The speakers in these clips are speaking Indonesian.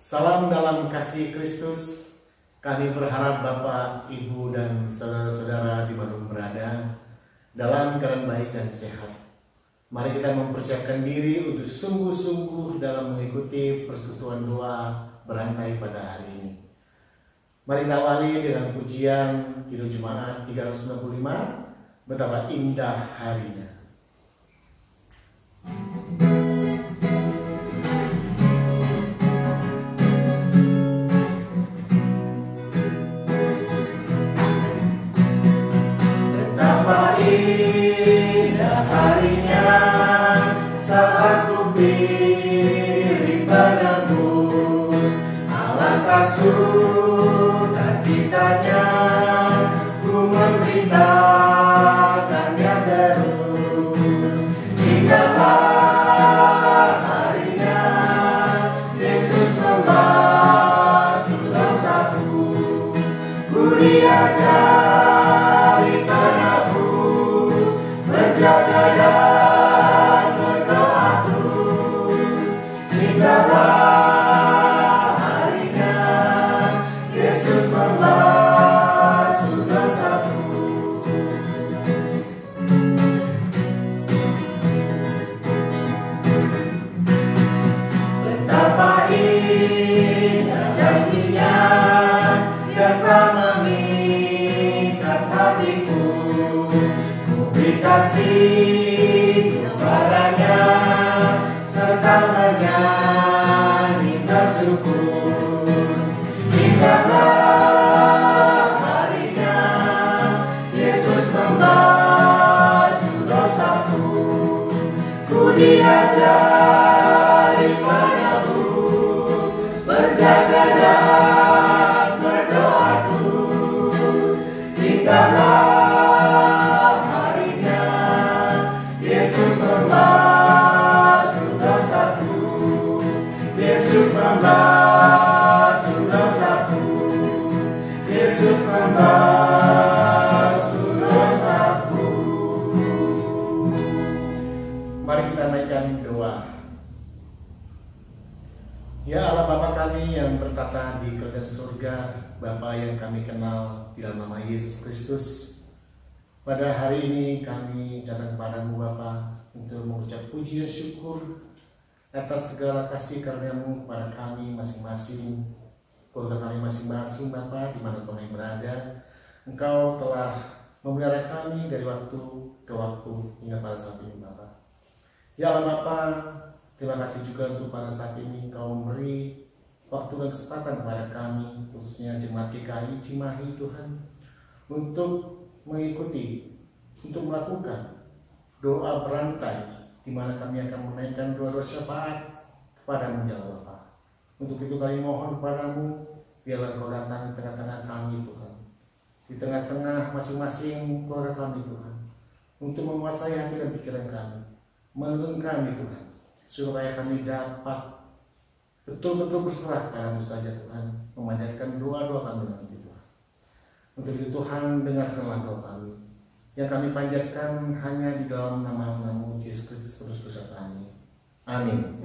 Salam dalam kasih Kristus. Kami berharap Bapak, Ibu, dan saudara-saudara dimanapun berada dalam keadaan baik dan sehat. Mari kita mempersiapkan diri untuk sungguh-sungguh dalam mengikuti persekutuan doa berantai pada hari ini. Mari kita awali dengan pujian Kidung Jemaat 395, betapa indah harinya. Betapa indah harinya saat ku berdiri padamu, alangkah sukacitanya ku memberitakannya terus. Indahlah harinya Yesus membasuh dosaku, ku diajari penebus, berjaga dan berdoa terus. Indahlah harinya Yesus membasuh dosaku. Betapa indah janjinya yang telah mengikat hatiku, ku kasih kepadanya serta menyanyi bersyukur. Indahlah harinya Yesus membasuh dosaku, ku diajari menebus, berjaga dan berdoa terus. Indahlah harinya Yesus membasuh dosaku, Yesus membasuh dosaku, Yesus membasuh dosaku. Mari kita naikkan doa. Ya Allah Bapa kami yang bertata di kerajaan surga, Bapa yang kami kenal di dalam nama Yesus Kristus, pada hari ini kami datang kepadamu Bapa untuk mengucap puji dan syukur atas segala kasih karunia-Mu kepada kami masing-masing, keluarga kami masing-masing Bapa dimanapun kami berada. Engkau telah memelihara kami dari waktu ke waktu hingga pada saat ini Bapa. Ya Allah Bapa, terima kasih juga untuk pada saat ini Engkau memberi waktu dan kesempatan kepada kami, khususnya Jemaat GKI Cimahi Tuhan, untuk mengikuti, untuk melakukan doa berantai, di mana kami akan menaikkan doa-doa syafaat kepadamu ya Allah Bapa. Untuk itu kami mohon kepadamu, biarlah Engkau datang di tengah-tengah kami Tuhan, di tengah-tengah masing-masing keluarga kami Tuhan, untuk menguasai hati dan pikiran kami, menuntun kami Tuhan, supaya kami dapat betul-betul berserah padamu saja Tuhan, memanjatkan doa-doa kami nanti Tuhan. Untuk itu Tuhan, dengarkanlah doa kami yang kami panjatkan hanya di dalam nama-Mu Yesus Kristus Juru Selamat kami. Amin.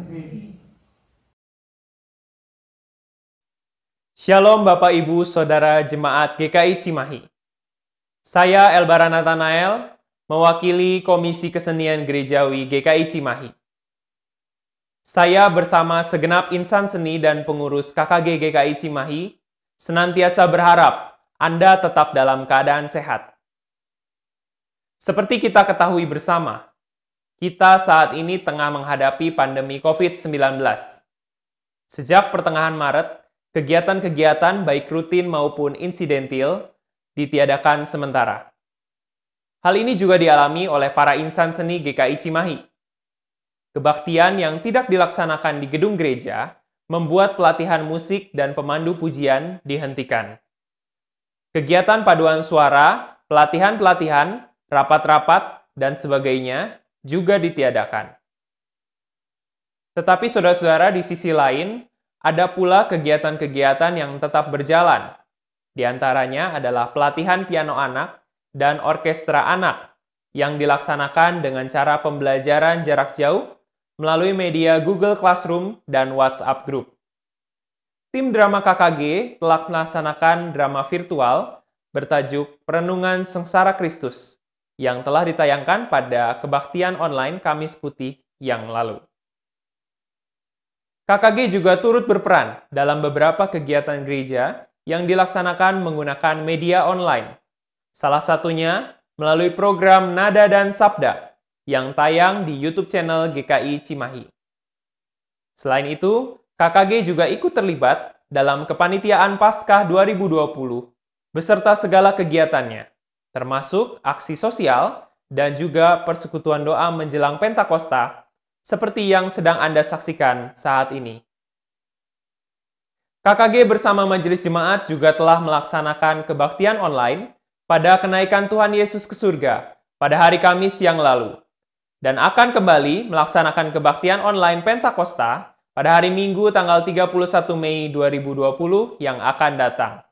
Shalom Bapak Ibu Saudara Jemaat GKI Cimahi. Saya Elbara Nathanael, mewakili Komisi Kesenian Gerejawi GKI Cimahi. Saya bersama segenap insan seni dan pengurus KKG GKI Cimahi senantiasa berharap Anda tetap dalam keadaan sehat. Seperti kita ketahui bersama, kita saat ini tengah menghadapi pandemi COVID-19. Sejak pertengahan Maret, kegiatan-kegiatan baik rutin maupun insidentil ditiadakan sementara. Hal ini juga dialami oleh para insan seni GKI Cimahi. Kebaktian yang tidak dilaksanakan di gedung gereja membuat pelatihan musik dan pemandu pujian dihentikan. Kegiatan paduan suara, pelatihan-pelatihan, rapat-rapat, dan sebagainya juga ditiadakan. Tetapi saudara-saudara, di sisi lain, ada pula kegiatan-kegiatan yang tetap berjalan. Di antaranya adalah pelatihan piano anak dan orkestra anak yang dilaksanakan dengan cara pembelajaran jarak jauh melalui media Google Classroom dan WhatsApp Group. tim drama KKG telah melaksanakan drama virtual bertajuk Perenungan Sengsara Kristus yang telah ditayangkan pada kebaktian online Kamis Putih yang lalu. KKG juga turut berperan dalam beberapa kegiatan gereja yang dilaksanakan menggunakan media online. Salah satunya melalui program Nada dan Sabda yang tayang di YouTube channel GKI Cimahi. Selain itu, KKG juga ikut terlibat dalam kepanitiaan Paskah 2020 beserta segala kegiatannya, termasuk aksi sosial dan juga persekutuan doa menjelang Pentakosta, seperti yang sedang Anda saksikan saat ini. KKG bersama Majelis Jemaat juga telah melaksanakan kebaktian online pada kenaikan Tuhan Yesus ke surga pada hari Kamis yang lalu, dan akan kembali melaksanakan kebaktian online Pentakosta pada hari Minggu tanggal 31 Mei 2020 yang akan datang.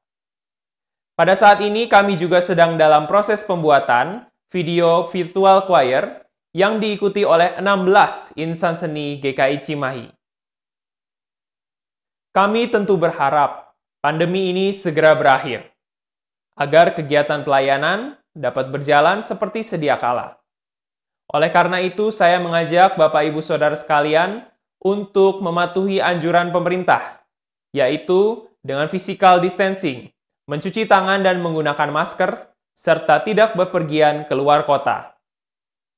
Pada saat ini kami juga sedang dalam proses pembuatan video virtual choir yang diikuti oleh 16 insan seni GKI Cimahi. Kami tentu berharap pandemi ini segera berakhir, agar kegiatan pelayanan dapat berjalan seperti sedia kala. Oleh karena itu, saya mengajak Bapak Ibu Saudara sekalian untuk mematuhi anjuran pemerintah, yaitu dengan physical distancing, mencuci tangan dan menggunakan masker, serta tidak bepergian keluar kota.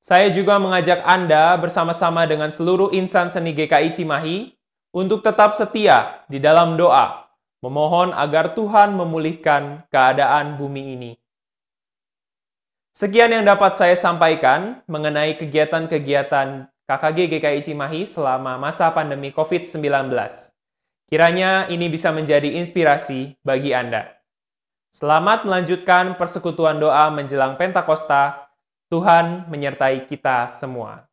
Saya juga mengajak Anda bersama-sama dengan seluruh insan seni GKI Cimahi untuk tetap setia di dalam doa, memohon agar Tuhan memulihkan keadaan bumi ini. Sekian yang dapat saya sampaikan mengenai kegiatan-kegiatan KKG GKI Cimahi selama masa pandemi COVID-19. Kiranya ini bisa menjadi inspirasi bagi Anda. Selamat melanjutkan persekutuan doa menjelang Pentakosta. Tuhan menyertai kita semua.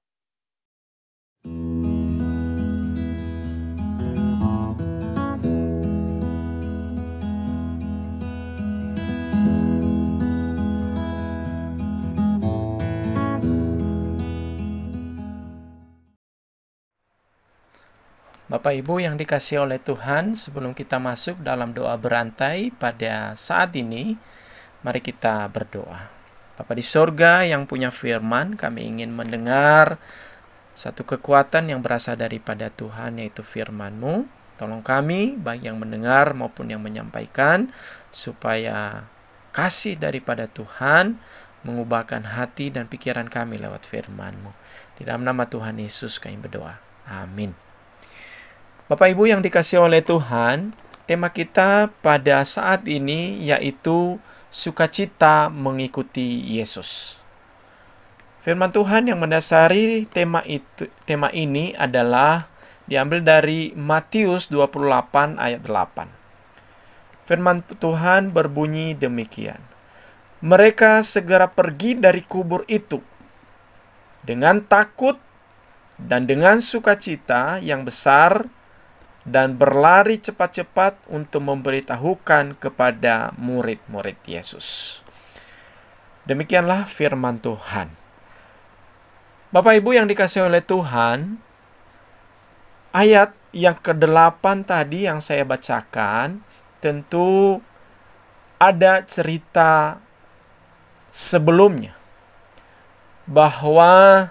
Bapak Ibu yang dikasihi oleh Tuhan, sebelum kita masuk dalam doa berantai pada saat ini, mari kita berdoa. Bapa di sorga yang punya firman, kami ingin mendengar satu kekuatan yang berasal daripada Tuhan, yaitu firman-Mu. Tolong kami, baik yang mendengar maupun yang menyampaikan, supaya kasih daripada Tuhan mengubahkan hati dan pikiran kami lewat firman-Mu. Di dalam nama Tuhan Yesus kami berdoa. Amin. Bapak Ibu yang dikasihi oleh Tuhan, tema kita pada saat ini yaitu sukacita mengikuti Yesus. Firman Tuhan yang mendasari tema ini adalah diambil dari Matius 28 ayat 8. Firman Tuhan berbunyi demikian. Mereka segera pergi dari kubur itu dengan takut dan dengan sukacita yang besar, dan berlari cepat-cepat untuk memberitahukan kepada murid-murid Yesus. Demikianlah firman Tuhan. Bapak Ibu yang dikasihi oleh Tuhan, ayat yang ke-8 tadi yang saya bacakan, tentu ada cerita sebelumnya, bahwa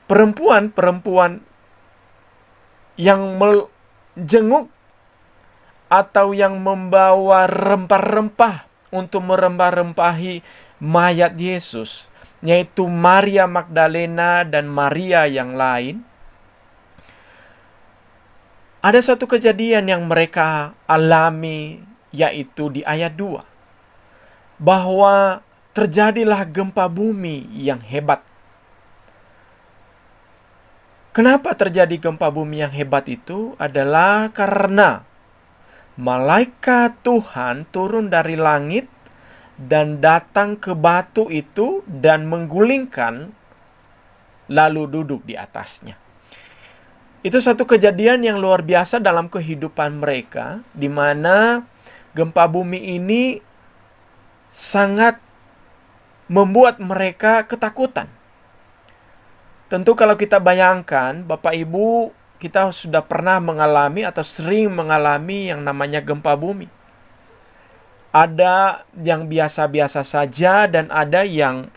perempuan-perempuan yang menjenguk atau yang membawa rempah-rempah untuk merempah-rempahi mayat Yesus, yaitu Maria Magdalena dan Maria yang lain. Ada satu kejadian yang mereka alami, yaitu di ayat 2, bahwa terjadilah gempa bumi yang hebat. Kenapa terjadi gempa bumi yang hebat itu? Adalah karena malaikat Tuhan turun dari langit dan datang ke batu itu dan menggulingkan, lalu duduk di atasnya. Itu satu kejadian yang luar biasa dalam kehidupan mereka, di mana gempa bumi ini sangat membuat mereka ketakutan. Tentu kalau kita bayangkan, Bapak Ibu, kita sudah pernah mengalami atau sering mengalami yang namanya gempa bumi. Ada yang biasa-biasa saja dan ada yang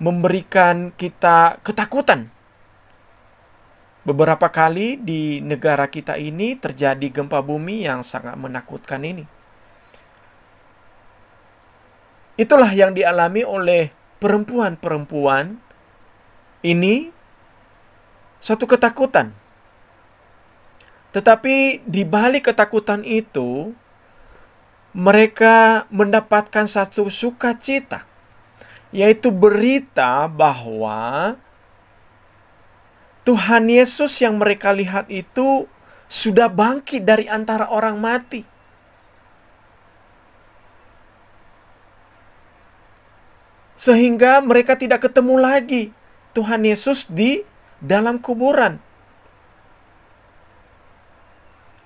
memberikan kita ketakutan. Beberapa kali di negara kita ini terjadi gempa bumi yang sangat menakutkan ini. Itulah yang dialami oleh perempuan-perempuan ini, suatu ketakutan. Tetapi di balik ketakutan itu, mereka mendapatkan satu sukacita, yaitu berita bahwa Tuhan Yesus yang mereka lihat itu sudah bangkit dari antara orang mati. Sehingga mereka tidak ketemu lagi Tuhan Yesus di dalam kuburan.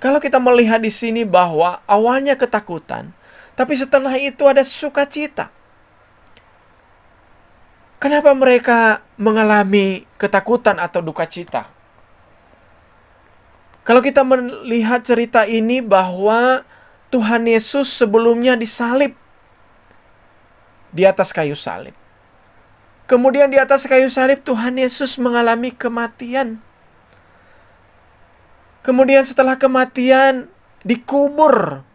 Kalau kita melihat di sini bahwa awalnya ketakutan, tapi setelah itu ada sukacita. Kenapa mereka mengalami ketakutan atau duka cita? Kalau kita melihat cerita ini bahwa Tuhan Yesus sebelumnya disalib di atas kayu salib. Kemudian di atas kayu salib Tuhan Yesus mengalami kematian. Kemudian setelah kematian dikubur.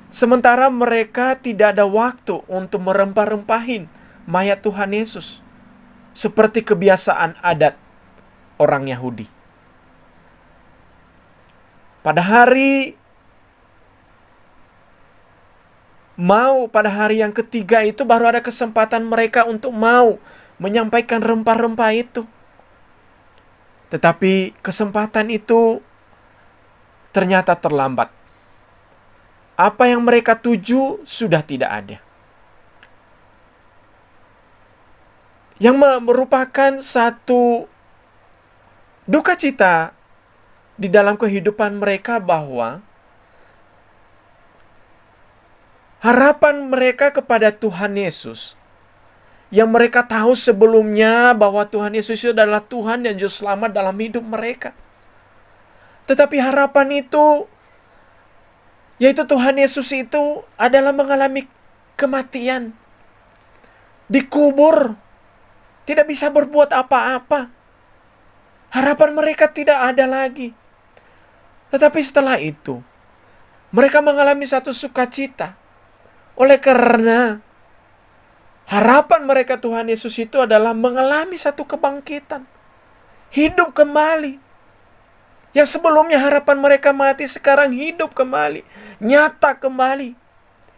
Sementara mereka tidak ada waktu untuk merempah-rempahin mayat Tuhan Yesus. Seperti kebiasaan adat orang Yahudi. Pada hari yang ketiga itu baru ada kesempatan mereka untuk mau menyampaikan rempah-rempah itu. Tetapi kesempatan itu ternyata terlambat. Apa yang mereka tuju sudah tidak ada. Yang merupakan satu duka cita di dalam kehidupan mereka bahwa harapan mereka kepada Tuhan Yesus, yang mereka tahu sebelumnya bahwa Tuhan Yesus itu adalah Tuhan dan Juru Selamat dalam hidup mereka. Tetapi harapan itu, yaitu Tuhan Yesus itu adalah mengalami kematian. Dikubur. Tidak bisa berbuat apa-apa. Harapan mereka tidak ada lagi. Tetapi setelah itu, mereka mengalami satu sukacita. Oleh karena harapan mereka Tuhan Yesus itu adalah mengalami satu kebangkitan. Hidup kembali. Yang sebelumnya harapan mereka mati, sekarang hidup kembali. Nyata kembali.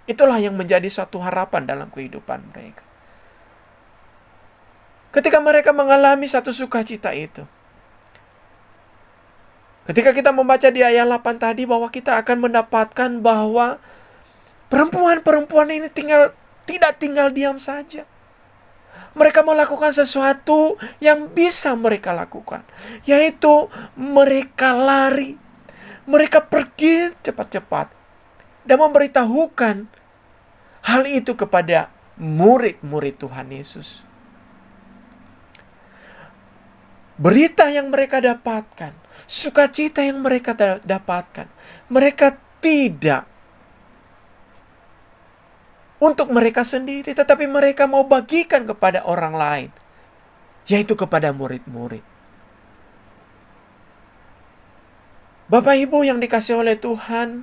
Itulah yang menjadi suatu harapan dalam kehidupan mereka. Ketika mereka mengalami satu sukacita itu. Ketika kita membaca di ayat 8 tadi bahwa kita akan mendapatkan bahwa perempuan-perempuan ini tidak tinggal diam saja. Mereka melakukan sesuatu yang bisa mereka lakukan. Yaitu mereka lari. Mereka pergi cepat-cepat. Dan memberitahukan hal itu kepada murid-murid Tuhan Yesus. Berita yang mereka dapatkan. Sukacita yang mereka dapatkan. Mereka tidak untuk mereka sendiri, tetapi mereka mau bagikan kepada orang lain, yaitu kepada murid-murid. Bapak Ibu yang dikasihi oleh Tuhan,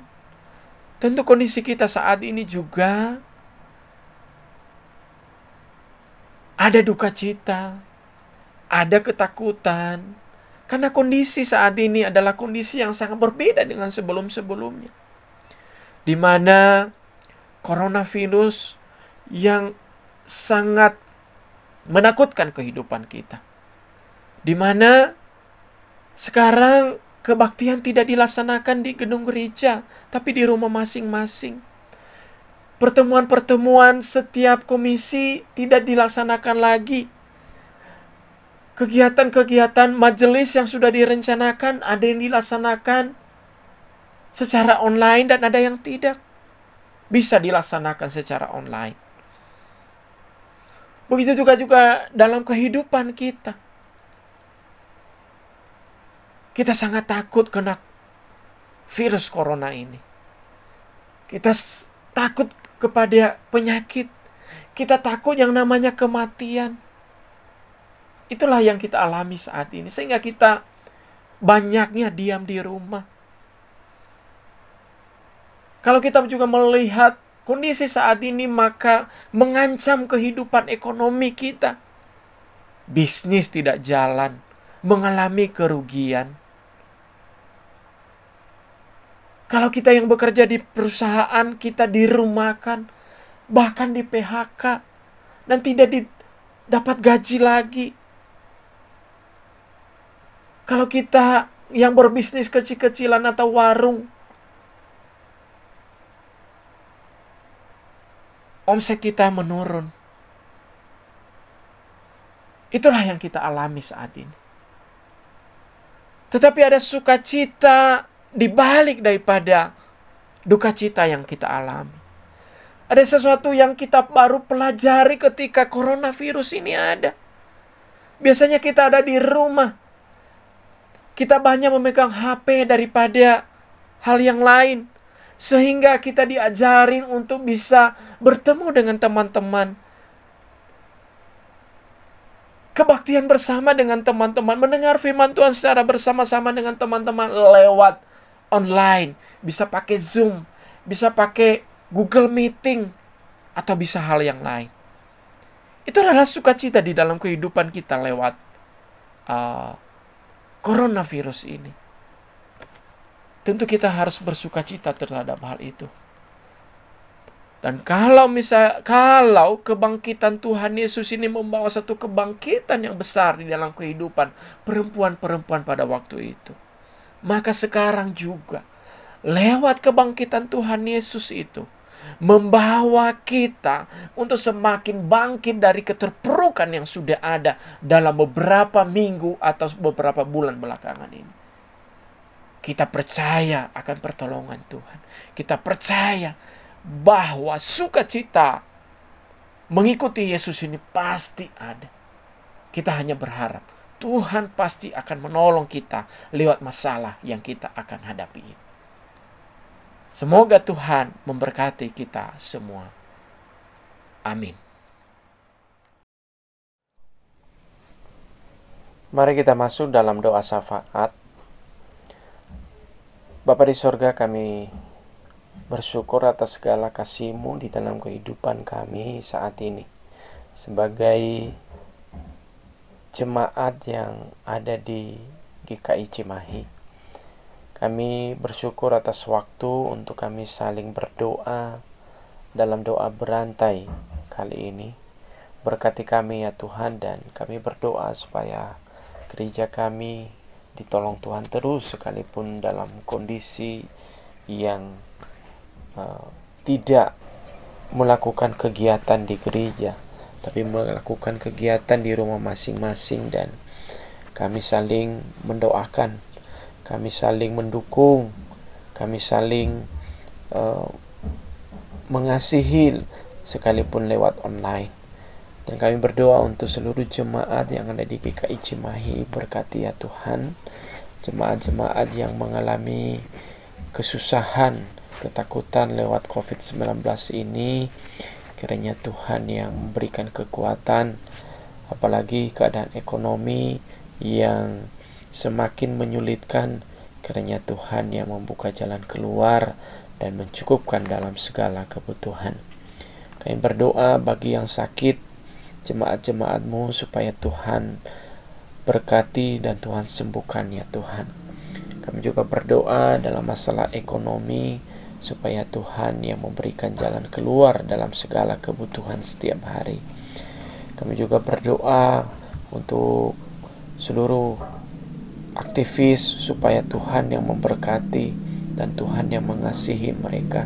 tentu kondisi kita saat ini juga ada duka cita, ada ketakutan, karena kondisi saat ini adalah kondisi yang sangat berbeda dengan sebelum-sebelumnya, di mana coronavirus yang sangat menakutkan kehidupan kita. Di mana sekarang kebaktian tidak dilaksanakan di gedung gereja, tapi di rumah masing-masing. Pertemuan-pertemuan setiap komisi tidak dilaksanakan lagi. Kegiatan-kegiatan majelis yang sudah direncanakan, ada yang dilaksanakan secara online dan ada yang tidak. Bisa dilaksanakan secara online. Begitu juga dalam kehidupan kita. Kita sangat takut kena virus corona ini. Kita takut kepada penyakit. Kita takut yang namanya kematian. Itulah yang kita alami saat ini. Sehingga kita banyaknya diam di rumah. Kalau kita juga melihat kondisi saat ini, maka mengancam kehidupan ekonomi kita. Bisnis tidak jalan, mengalami kerugian. Kalau kita yang bekerja di perusahaan, kita dirumahkan, bahkan di PHK, dan tidak dapat gaji lagi. Kalau kita yang berbisnis kecil-kecilan atau warung, omset kita menurun. Itulah yang kita alami saat ini. Tetapi ada sukacita di balik daripada duka cita yang kita alami. Ada sesuatu yang kita baru pelajari ketika coronavirus ini ada. Biasanya kita ada di rumah. Kita banyak memegang HP daripada hal yang lain. Sehingga kita diajarin untuk bisa bertemu dengan teman-teman. Kebaktian bersama dengan teman-teman. Mendengar firman Tuhan secara bersama-sama dengan teman-teman lewat online. Bisa pakai Zoom. Bisa pakai Google Meeting. Atau bisa hal yang lain. Itu adalah sukacita di dalam kehidupan kita lewat coronavirus ini. Tentu kita harus bersukacita terhadap hal itu. Dan kalau kebangkitan Tuhan Yesus ini membawa satu kebangkitan yang besar di dalam kehidupan perempuan-perempuan pada waktu itu, maka sekarang juga lewat kebangkitan Tuhan Yesus itu membawa kita untuk semakin bangkit dari keterpurukan yang sudah ada dalam beberapa minggu atau beberapa bulan belakangan ini. Kita percaya akan pertolongan Tuhan. Kita percaya bahwa sukacita mengikuti Yesus ini pasti ada. Kita hanya berharap Tuhan pasti akan menolong kita lewat masalah yang kita akan hadapi ini. Semoga Tuhan memberkati kita semua. Amin. Mari kita masuk dalam doa syafaat. Bapa di sorga, kami bersyukur atas segala kasih-Mu di dalam kehidupan kami saat ini. Sebagai jemaat yang ada di GKI Cimahi, kami bersyukur atas waktu untuk kami saling berdoa dalam doa berantai kali ini. Berkati kami ya Tuhan, dan kami berdoa supaya gereja kami ditolong Tuhan terus, sekalipun dalam kondisi yang tidak melakukan kegiatan di gereja, tapi melakukan kegiatan di rumah masing-masing. Dan kami saling mendoakan, kami saling mendukung, kami saling mengasihi sekalipun lewat online. Dan kami berdoa untuk seluruh jemaat yang ada di GKI Cimahi. Berkati ya Tuhan jemaat-jemaat yang mengalami kesusahan, ketakutan lewat COVID-19 ini. Kiranya Tuhan yang memberikan kekuatan, apalagi keadaan ekonomi yang semakin menyulitkan. Kiranya Tuhan yang membuka jalan keluar dan mencukupkan dalam segala kebutuhan. Kami berdoa bagi yang sakit, jemaat-jemaat-Mu, supaya Tuhan berkati dan Tuhan sembuhkan ya Tuhan. Kami juga berdoa dalam masalah ekonomi, supaya Tuhan yang memberikan jalan keluar dalam segala kebutuhan setiap hari. Kami juga berdoa untuk seluruh aktivis, supaya Tuhan yang memberkati dan Tuhan yang mengasihi mereka.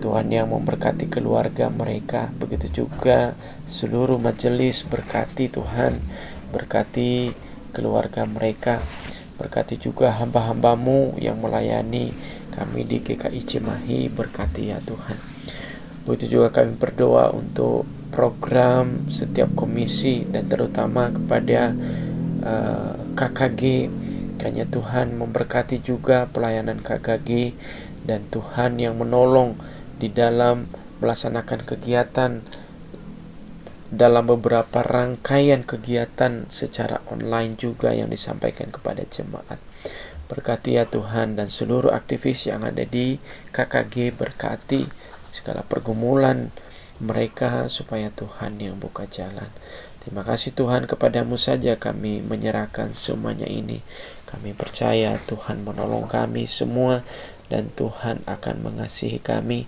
Tuhan yang memberkati keluarga mereka. Begitu juga seluruh majelis, berkati Tuhan, berkati keluarga mereka. Berkati juga hamba-hamba-Mu yang melayani kami di GKI Cimahi, berkati ya Tuhan. Begitu juga kami berdoa untuk program setiap komisi, dan terutama kepada KKG Kiranya Tuhan memberkati juga pelayanan KKG, dan Tuhan yang menolong di dalam melaksanakan kegiatan, dalam beberapa rangkaian kegiatan secara online juga yang disampaikan kepada jemaat. Berkati ya Tuhan, dan seluruh aktivis yang ada di KKG, berkati segala pergumulan mereka supaya Tuhan yang buka jalan. Terima kasih Tuhan, kepadamu saja kami menyerahkan semuanya ini. Kami percaya Tuhan menolong kami semua, dan Tuhan akan mengasihi kami.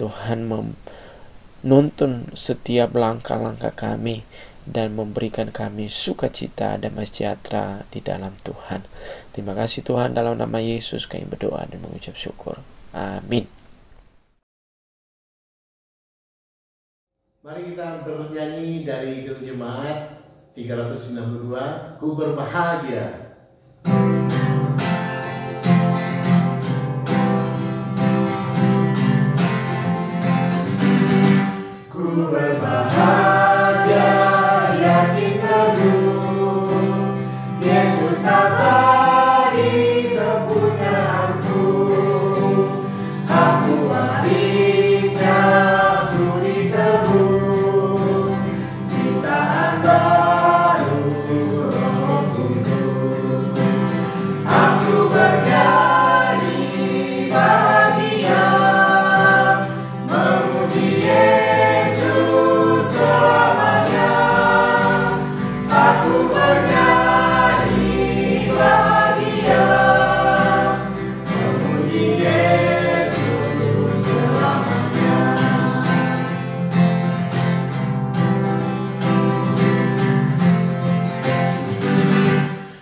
Tuhan menuntun setiap langkah-langkah kami, dan memberikan kami sukacita dan sejahtera di dalam Tuhan. Terima kasih Tuhan, dalam nama Yesus kami berdoa dan mengucap syukur. Amin. Mari kita bernyanyi dari Gereja Jemaat 392, Ku Berbahagia. Ku berbahagia, yakin teguh, Yesus abadi kepunyaanku. Aku warisnya, budi tebus, ciptaan baru Roh Kudus. Aku bernyanyi bahagia, memuji Yesus selamanya. Aku bernyanyi bahagia, memuji Yesus selamanya.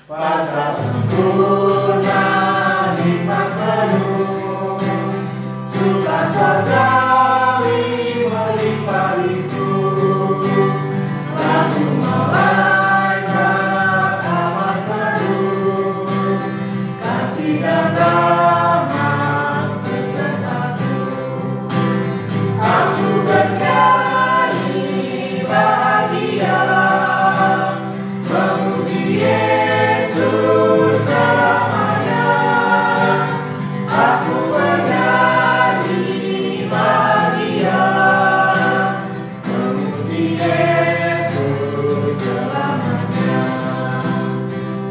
Pasal sempurna, hikmat penuh, suka sorgawi melimpah-limpah. Lagu malaikat amat penuh, kasih dan rahmat besertaku. Aku bernyanyi bahagia, memuji Yesus selamanya. Aku bernyanyi bahagia, memuji Yesus selamanya.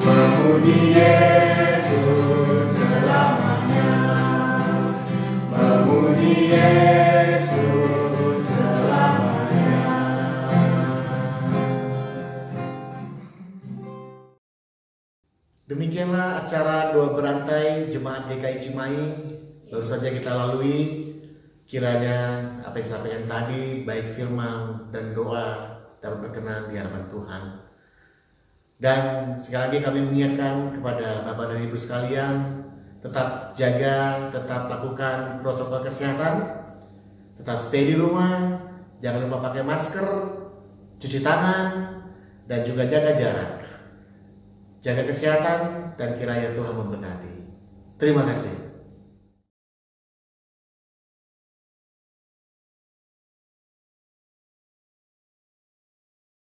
Memuji Yesus selamanya. Memuji Yesus selamanya. Demikianlah acara doa berantai Jemaat GKI Cimahi baru saja kita lalui. Kiranya apa yang disampaikan tadi, baik firman dan doa, dapat berkenan di hadapan Tuhan. Dan sekali lagi kami mengingatkan kepada Bapak dan Ibu sekalian, tetap jaga, tetap lakukan protokol kesehatan, tetap stay di rumah, jangan lupa pakai masker, cuci tangan, dan juga jaga jarak. Jaga kesehatan, dan kiranya Tuhan memberkati. Terima kasih.